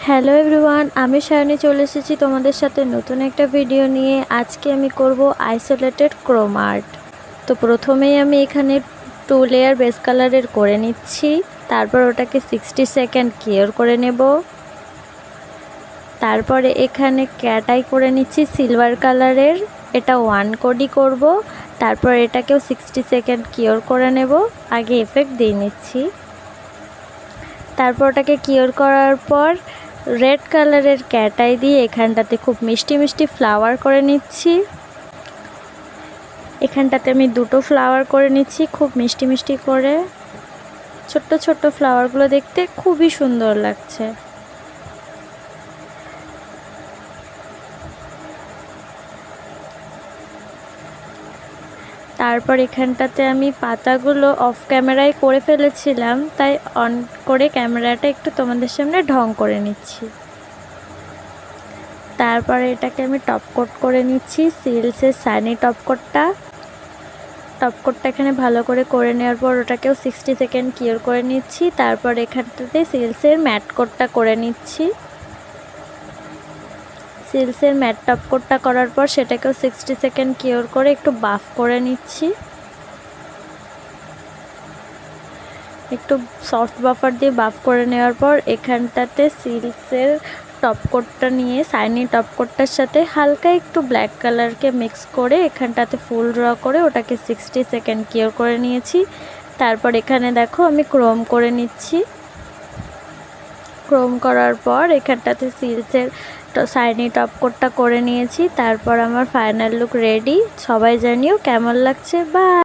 Hello everyone, আমি সায়নী চলে এসেছি তোমাদের সাথে নতুন একটা ভিডিও নিয়ে। আজকে আমি করব আইসোলেটেড ক্রোম আর্ট। তো প্রথমেই আমি এখানে 2 লেয়ার বেস কালারের করে নিচ্ছি, তারপর ওটাকে 60 সেকেন্ড কিওর করে নেব। তারপরে এখানে ক্যাট আই করে নিচ্ছি সিলভার কালারের, এটা 1 কোডই করব। তারপর এটাকেও 60 সেকেন্ড কিওর করে নেব। আগে এফেক্ট দিয়ে নিচ্ছি। তারপর ওটাকে কিওর করার পর রেড কালারের ক্যাট আই দিয়ে এখানটাতে খুব মিষ্টি মিষ্টি ফ্লাওয়ার করে নিচ্ছি। এখানটাতে আমি 2টো ফ্লাওয়ার করে নিচ্ছি খুব মিষ্টি মিষ্টি করে। ছোট্ট ছোট্ট ফ্লাওয়ারগুলো দেখতে খুবই সুন্দর লাগছে। তারপর এখানটাতে আমি পাতাগুলো অফ ক্যামেরায় করে ফেলেছিলাম, তাই অন করে ক্যামেরাটা একটু তোমাদের সামনে ঢং করে নিচ্ছি। তারপরে এটাকে আমি টপ কোট করে নিচ্ছি সিলসের সানি টপ কোটটা এখানে ভালো করে নেওয়ার পর ওটাকেও 60 সেকেন্ড কিওর করে নিচ্ছি। তারপর এখানটাতে সিলসের ম্যাট কোটটা করে নিচ্ছি। সিলসের ম্যাট টপ কোটটা করার পর সেটাকেও 60 সেকেন্ড কিওর করে একটু বাফ করে নিচ্ছি। একটু সফট বাফার দিয়ে বাফ করে নেওয়ার পর এখানটাতে সিল্কের টপ কোটটা নিয়ে সাইনি টপ কোটটার সাথে হালকা একটু ব্ল্যাক কালারকে মিক্স করে এখানটাতে ফুল ড্র করে ওটাকে 60 সেকেন্ড কিওর করে নিয়েছি। তারপর এখানে দেখো আমি ক্রোম করে নিচ্ছি। ক্রোম করার পর এখানটাতে সিল্কের সাইনি টপ কোটটা করে নিয়েছি। তারপর আমার ফাইনাল লুক রেডি। সবাই জানিও কেমন লাগছে। বাই।